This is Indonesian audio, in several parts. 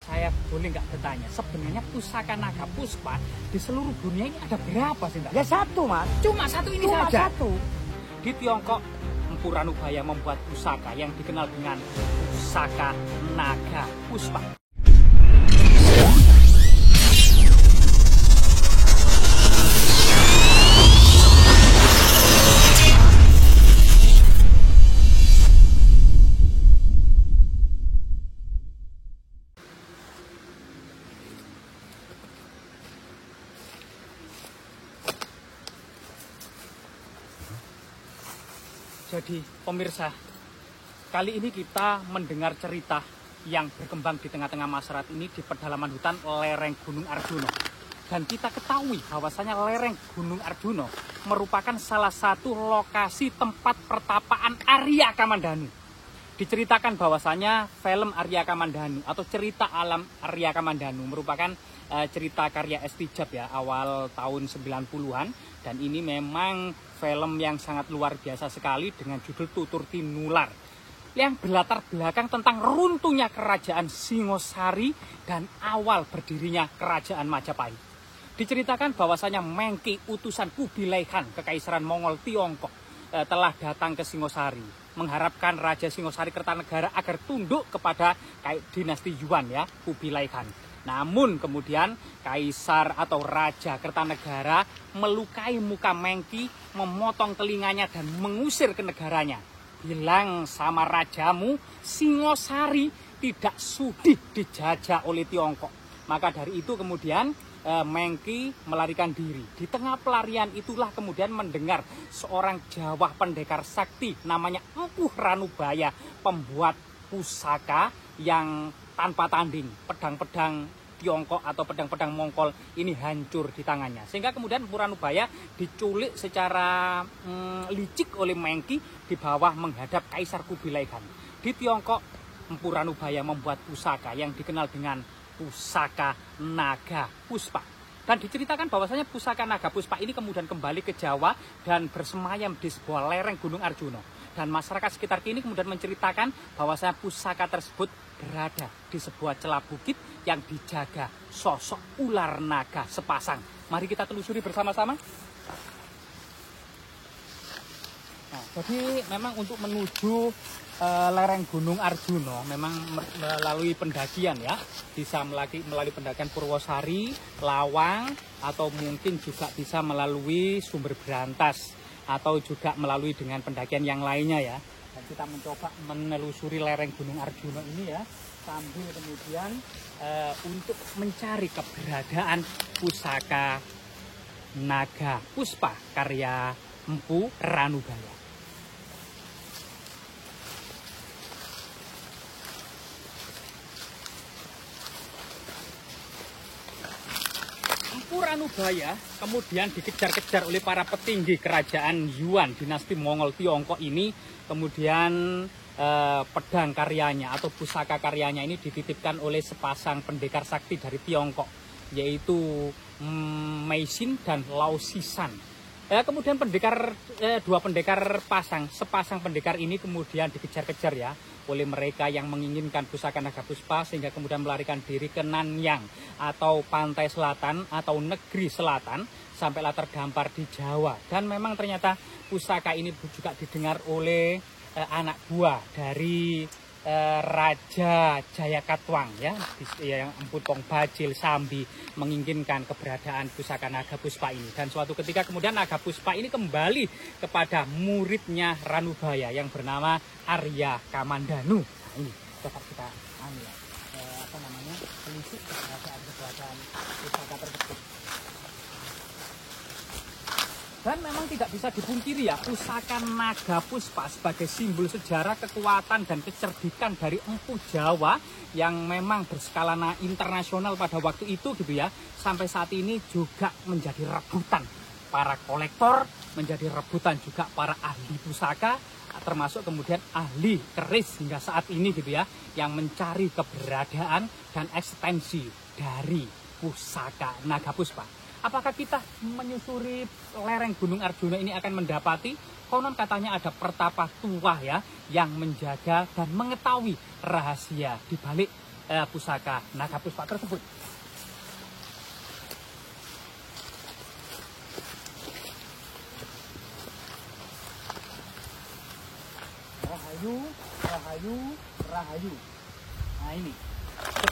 Saya boleh nggak bertanya, sebenarnya pusaka naga puspa di seluruh dunia ini ada berapa sih, Mbak? Ya satu, Mas. Cuma satu ini Cuma saja. satu. Di Tiongkok, Empu Ranubaya membuat pusaka yang dikenal dengan pusaka naga puspa. Jadi pemirsa, kali ini kita mendengar cerita yang berkembang di tengah-tengah masyarakat ini di pedalaman hutan lereng Gunung Arjuna. Dan kita ketahui bahwasanya lereng Gunung Arjuna merupakan salah satu lokasi tempat pertapaan Arya Kamandanu. Diceritakan bahwasanya film Arya Kamandanu atau cerita alam Arya Kamandanu merupakan cerita karya S. Tijab ya, awal tahun 90-an. Dan ini memang film yang sangat luar biasa sekali dengan judul Tutur Tinular, yang berlatar belakang tentang runtuhnya kerajaan Singosari dan awal berdirinya kerajaan Majapahit. Diceritakan bahwasanya Mengki utusan Kubilai Khan Kekaisaran Mongol Tiongkok telah datang ke Singosari mengharapkan Raja Singosari Kertanegara agar tunduk kepada dinasti Yuan ya, Kubilai Khan. Namun kemudian Kaisar atau Raja Kertanegara melukai muka Mengki, memotong telinganya dan mengusir ke negaranya. Bilang sama rajamu, Singosari tidak sudi dijajah oleh Tiongkok. Maka dari itu kemudian Mengki melarikan diri. Di tengah pelarian itulah kemudian mendengar seorang Jawa pendekar sakti namanya Empu Ranubaya, pembuat pusaka yang tanpa tanding. Pedang-pedang Tiongkok atau pedang-pedang Mongol ini hancur di tangannya. Sehingga kemudian Empu Ranubaya diculik secara licik oleh Mengki di bawah menghadap Kaisar Kubilai Khan. Di Tiongkok, Empu Ranubaya membuat pusaka yang dikenal dengan pusaka naga puspa. Dan diceritakan bahwasanya pusaka naga puspa ini kemudian kembali ke Jawa dan bersemayam di sebuah lereng Gunung Arjuna. Dan masyarakat sekitar ini kemudian menceritakan bahwasanya pusaka tersebut berada di sebuah celah bukit yang dijaga sosok ular naga sepasang. Mari kita telusuri bersama-sama. Nah, jadi memang untuk menuju lereng Gunung Arjuna memang melalui pendakian ya, bisa melalui pendakian Purwosari, Lawang, atau mungkin juga bisa melalui Sumber Berantas, atau juga melalui dengan pendakian yang lainnya ya. Dan kita mencoba menelusuri lereng Gunung Arjuna ini ya, sambil kemudian untuk mencari keberadaan pusaka naga puspa karya Empu Ranubaya. Empu Ranubaya kemudian dikejar-kejar oleh para petinggi kerajaan Yuan dinasti Mongol Tiongkok ini. Kemudian pedang karyanya atau pusaka karyanya ini dititipkan oleh sepasang pendekar sakti dari Tiongkok, yaitu Meisin dan Lao Sisan. Kemudian dua pendekar sepasang pendekar ini kemudian dikejar-kejar ya oleh mereka yang menginginkan pusaka naga puspa, sehingga kemudian melarikan diri ke Nanyang atau pantai selatan atau negeri selatan sampailah terdampar di Jawa. Dan memang ternyata pusaka ini juga didengar oleh anak buah dari Raja Jayakatwang ya, yang Empu Tong Bajil Sambi menginginkan keberadaan pusaka naga puspa ini. Dan suatu ketika kemudian naga puspa ini kembali kepada muridnya Ranubaya yang bernama Arya Kamandanu. Nah, ini coba kita telisik keberadaan pusaka tersebut. Dan memang tidak bisa dipungkiri ya, pusaka naga puspa sebagai simbol sejarah, kekuatan dan kecerdikan dari Empu Jawa yang memang berskala internasional pada waktu itu gitu ya. Sampai saat ini juga menjadi rebutan para kolektor, menjadi rebutan juga para ahli pusaka, termasuk kemudian ahli keris hingga saat ini gitu ya, yang mencari keberadaan dan ekstensi dari pusaka naga puspa. Apakah kita menyusuri lereng Gunung Arjuna ini akan mendapati, konon katanya ada pertapa tua ya, yang menjaga dan mengetahui rahasia di balik pusaka naga puspa tersebut. Rahayu, rahayu, rahayu. Nah ini,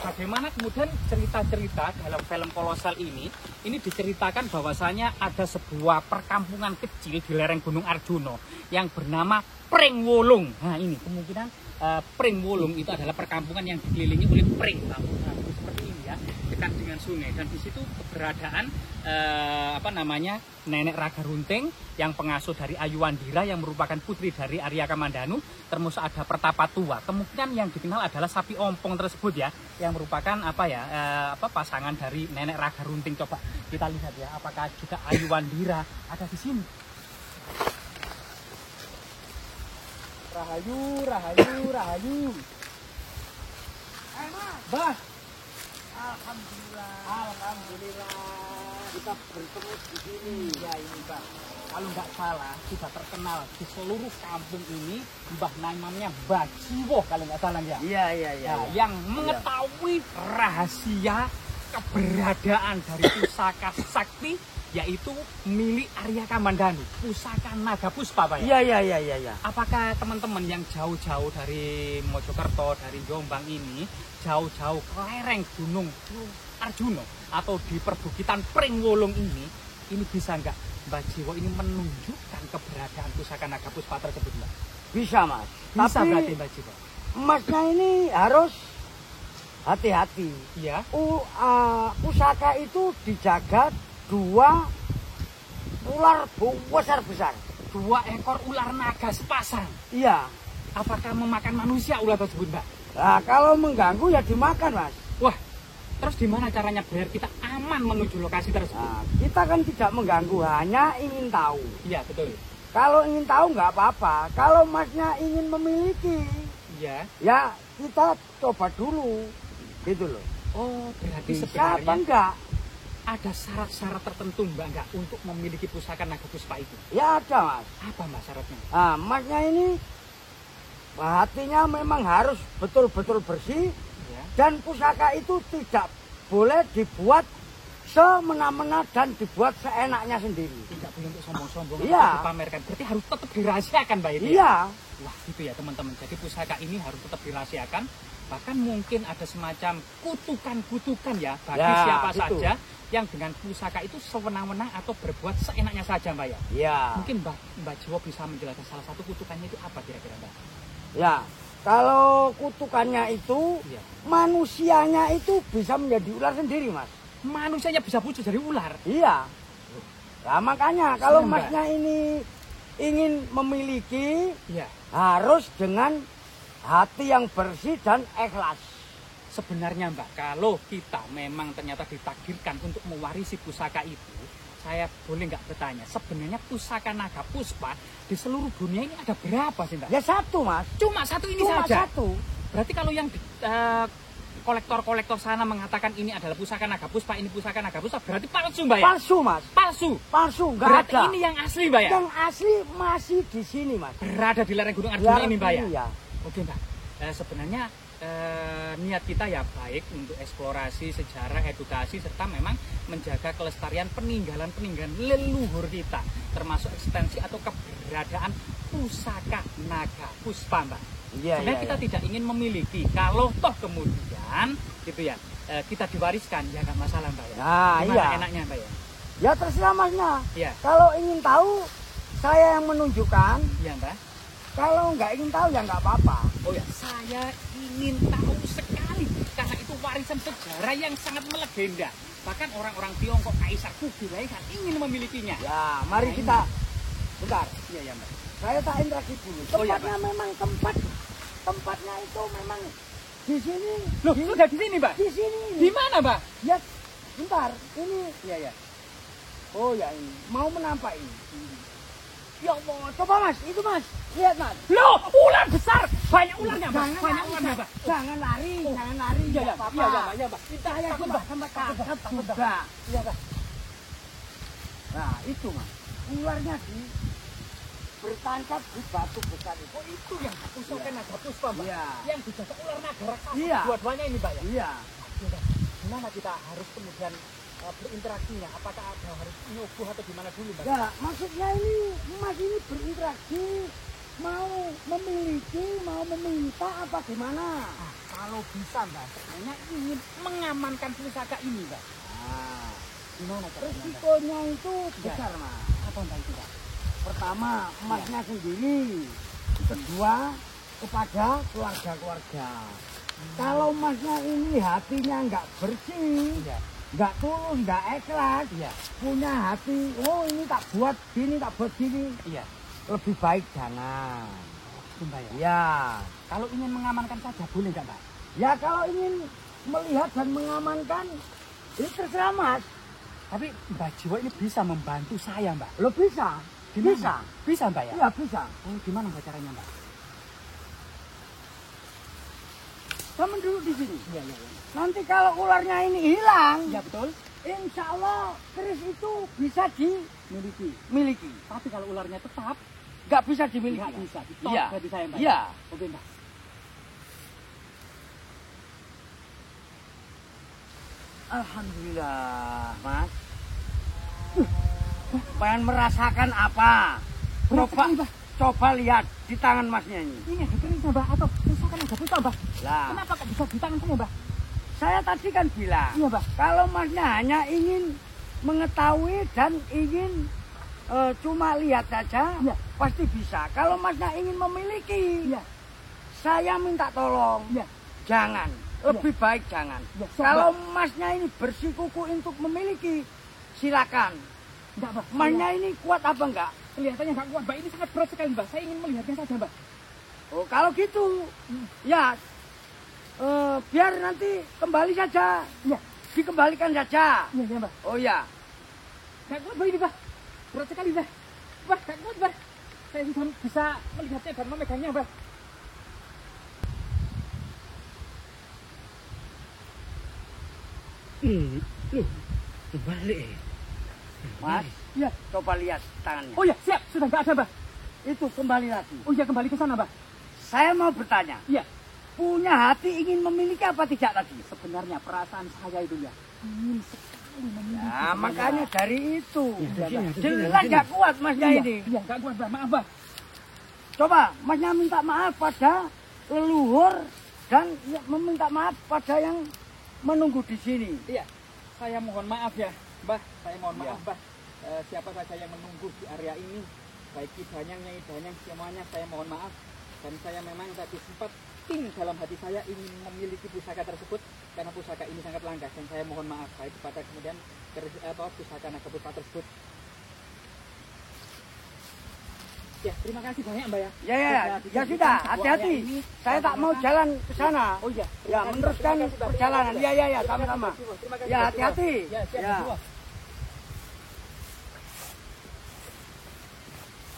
bagaimana kemudian cerita-cerita dalam film kolosal ini diceritakan bahwasanya ada sebuah perkampungan kecil di lereng Gunung Arjuna yang bernama Pringwulung. Nah ini kemungkinan Pringwulung itu adalah perkampungan yang dikelilingi oleh pring. Nah, seperti ini ya, dekat dengan sungai, dan di situ keberadaan Nenek Raga Runting yang pengasuh dari Ayuandira yang merupakan putri dari Arya Kamandanu, termasuk ada Pertapa Tua. Kemungkinan yang dikenal adalah sapi ompong tersebut ya, yang merupakan pasangan dari Nenek Raga Runting. Coba kita lihat ya, apakah juga Ayuandira ada di sini. Rahayu, rahayu, rahayu. Bah. Alhamdulillah. Alhamdulillah. Kita bertemu di sini. Ya ini Mbah. Kalau nggak salah sudah terkenal di seluruh kampung ini Mbah namanya Mbah Jiwo kalau nggak salah ya. Iya. Nah, yang mengetahui rahasia keberadaan dari pusaka sakti yaitu milik Arya Kamandanu, pusaka naga puspa Pak ya? Iya. Apakah teman-teman yang jauh-jauh dari Mojokerto, dari Jombang ini, jauh-jauh ke lereng Gunung Arjuna atau di perbukitan Pringwulung ini bisa nggak Mbak Jiwo ini menunjukkan keberadaan pusaka naga puspa tersebut Mbak? Bisa Mas. Bisa berarti Mbak Jiwo. Masnya ini harus hati-hati. Iya. Pusaka itu dijaga 2 ular besar. 2 ekor ular naga sepasang. Iya. Apakah memakan manusia ular tersebut, Mbak? Nah, kalau mengganggu ya dimakan, Mas. Wah, terus gimana caranya biar kita aman menuju lokasi tersebut? Nah, kita kan tidak mengganggu, hanya ingin tahu. Iya, betul. Kalau ingin tahu nggak apa-apa. Kalau Masnya ingin memiliki, ya kita coba dulu, gitu loh. Oh, berarti bisa sebenarnya apa enggak? Ada syarat-syarat tertentu Mbak enggak untuk memiliki pusaka naga puspa itu? Ya ada Mas. Apa Mas syaratnya? Nah, Masnya ini hatinya memang harus betul-betul bersih ya. Dan pusaka itu tidak boleh dibuat semena-mena dan dibuat seenaknya sendiri. Tidak boleh untuk sombong-sombong atau dipamerkan. Berarti harus tetap dirahasiakan Mbak itu? Iya. Wah gitu ya teman-teman. Jadi pusaka ini harus tetap dirahasiakan. Bahkan mungkin ada semacam kutukan-kutukan ya bagi siapa saja yang dengan pusaka itu sewenang-wenang atau berbuat seenaknya saja Mbak ya. Iya. Mungkin Mbak Jiwo bisa menjelaskan salah satu kutukannya itu apa kira-kira Mbak? Ya, kalau kutukannya itu manusianya itu bisa menjadi ular sendiri Mas. Manusianya bisa wujud dari ular? Iya. Nah makanya kalau Masnya ini ingin memiliki harus dengan hati yang bersih dan ikhlas. Sebenarnya Mbak, kalau kita memang ternyata ditakdirkan untuk mewarisi pusaka itu, saya boleh nggak bertanya, sebenarnya pusaka naga puspa di seluruh dunia ini ada berapa sih Mbak? Ya 1 Mas. Cuma 1 ini saja? Cuma 1. Berarti kalau yang kolektor-kolektor sana mengatakan ini adalah pusaka naga puspa, ini pusaka naga puspa, berarti palsu Mbak ya? Palsu Mas. Palsu, nggak ada. Berarti ini yang asli Mbak ya? Yang asli masih di sini Mas. Berada di lereng Gunung Arjuna ini Mbak ya? Iya. Oke Mbak, sebenarnya niat kita ya baik untuk eksplorasi, sejarah, edukasi, serta memang menjaga kelestarian peninggalan-peninggalan leluhur kita, termasuk ekstensi atau keberadaan pusaka naga puspa Mbak. Sebenarnya kita tidak ingin memiliki, kalau toh kemudian gitu ya kita diwariskan ya nggak masalah Mbak ya. Nah, gimana enaknya Mbak ya? Ya terserah Masnya. Ya. Kalau ingin tahu saya yang menunjukkan. Iya Mbak. Kalau nggak ingin tahu ya nggak apa-apa. Oh ya, saya ingin tahu sekali karena itu warisan sejarah yang sangat melegenda. Bahkan orang-orang Tiongkok, Kaisar Kubilai kan ingin memilikinya. Ya, mari kita bentar. Iya Mbak. Saya tak interaksi dulu. Tempatnya memang tempatnya itu memang di sini. Loh, sudah di sini Mbak? Di sini. Di mana Mbak? Ya, bentar. Ini. Iya. Oh ya ini. Mau menampak ini. Ya Allah, coba Mas, itu Mas, lihat Mas. Loh, ular besar, banyak ularnya Mbak. Banyak ularnya Mbak. Jangan lari, jangan lari. Iya Mbak. Saya Mbak, sama kakak juga. Iya Mbak. Nah itu Mas, ularnya bertancap di batu besar itu. Oh itu yang pusaka naga puspa Mbak? Iya. Yang dijaga ular naga raksasa. Iya. Dua-duanya ini Mbak ya? Iya. Gimana kita harus kemudian berinteraksinya? Apakah ada harus nyuguh atau gimana dulu Mbak? Ya, maksudnya ini Mas ini berinteraksi, mau memiliki, mau meminta apa gimana? Kalau bisa Mbak, sebenarnya ingin mengamankan pusaka ini Mbak. Nah, Gimana caranya Mbak? resikonya itu besar Mas. Apa Mbak itu Mbak? Pertama, Masnya sendiri. Kedua, kepada keluarga-keluarga. Kalau Masnya ini hatinya nggak bersih, Iya. nggak tulus, nggak ikhlas, Iya. punya hati, oh ini tak buat gini, tak buat gini, Iya. lebih baik jangan. Itu Mbak ya. Ya, Kalau ingin mengamankan saja boleh nggak Mbak? ya kalau ingin melihat dan mengamankan, ini terserah Mas. Tapi Mbak Jiwo ini bisa membantu saya Mbak. Lo bisa, Gimana? bisa, Bisa Mbak ya? iya bisa. Oh, gimana Mbak caranya Mbak? Kamu duduk di sini. Iya, iya, iya. Nanti kalau ularnya ini hilang, Iya betul. insya Allah keris itu bisa dimiliki. Tapi kalau ularnya tetap Nggak bisa dimiliki. nggak bisa. Ditolak Iya. berarti saya Mbak. Iya. Oke Mbak. Alhamdulillah, Mas. Pengen merasakan apa? Coba, Mbak. coba lihat di tangan Masnya ini. Ini ada kerisnya Mbak atau pusaka naga puspa Mbak? Lah, Kenapa kok bisa di tangan saya Mbak? saya tadi kan bilang, Iya Mbak. kalau Masnya hanya ingin mengetahui dan ingin cuma lihat saja, Iya. pasti bisa. Kalau Masnya ingin memiliki, Iya. saya minta tolong, Iya. jangan. Lebih baik jangan. Ya, siap, Kalau Masnya ini bersikuku untuk memiliki, silakan. Enggak Mbak. Masnya ini kuat apa enggak? Kelihatannya nggak kuat Mbak. Ini sangat berat sekali Mbak. Saya ingin melihatnya saja Mbak. Oh, kalau gitu, ya biar nanti kembali saja. Iya. Dikembalikan saja. Iya, iya Mbak. Oh ya, Nggak kuat Mbak ini Mbak. Berat sekali Mbak. Mbak, nggak kuat Mbak. Saya sudah bisa melihatnya dan memegangnya Mbak. loh, kembali. Mas, Iya. coba lihat tangannya. Oh iya, siap. Sudah nggak ada Mbak. Itu kembali lagi. Oh iya, kembali ke sana Mbak. Saya mau bertanya, Iya. punya hati ingin memiliki apa tidak tadi? Sebenarnya perasaan saya itu ya ingin sekali memiliki. Ya, makanya dari itu. Iya, Mbak. Jelas nggak kuat Masnya Iya, ini. iya, nggak kuat Mbak. Maaf Mbak. Coba Masnya minta maaf pada leluhur dan ya, meminta maaf pada yang menunggu di sini. Iya, saya mohon maaf ya, Mbah. Saya mohon Iya. maaf, Mbah. Siapa saja yang menunggu di area ini, baik Ki Danyang, Nyai Danyang, semuanya saya mohon maaf. Dan saya memang tadi sempat dalam hati saya ingin memiliki pusaka tersebut karena pusaka ini sangat langka dan saya mohon maaf baik kepada kemudian pusaka naga puspa tersebut. Ya, terima kasih banyak Mbak ya. Ya sudah, hati-hati. Saya tak mau jalan ke sana. Oh iya. Ya, meneruskan perjalanan. Ya, sama-sama. Terima kasih. Ya, hati-hati. Ya, siap. Ya.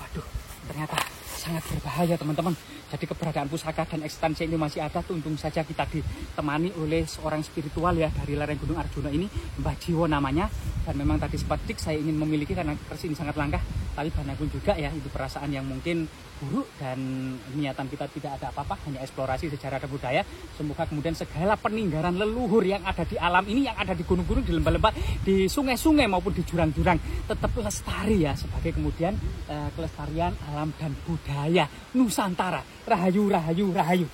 Waduh, ternyata sangat berbahaya teman-teman. Jadi keberadaan pusaka dan eksistensi ini masih ada. Untung saja kita ditemani oleh seorang spiritual ya dari lereng Gunung Arjuna ini, Mbah Jiwo namanya. Dan memang tadi seperti saya ingin memiliki karena keris ini sangat langka. Tapi bagaimanapun juga ya, itu perasaan yang mungkin buruk dan niatan kita tidak ada apa-apa, hanya eksplorasi sejarah dan budaya. Semoga kemudian segala peninggalan leluhur yang ada di alam ini, yang ada di gunung-gunung, di lembah-lembah, di sungai-sungai maupun di jurang-jurang tetap lestari ya, sebagai kemudian kelestarian alam dan budaya Nusantara. Rahayu, rahayu, rahayu.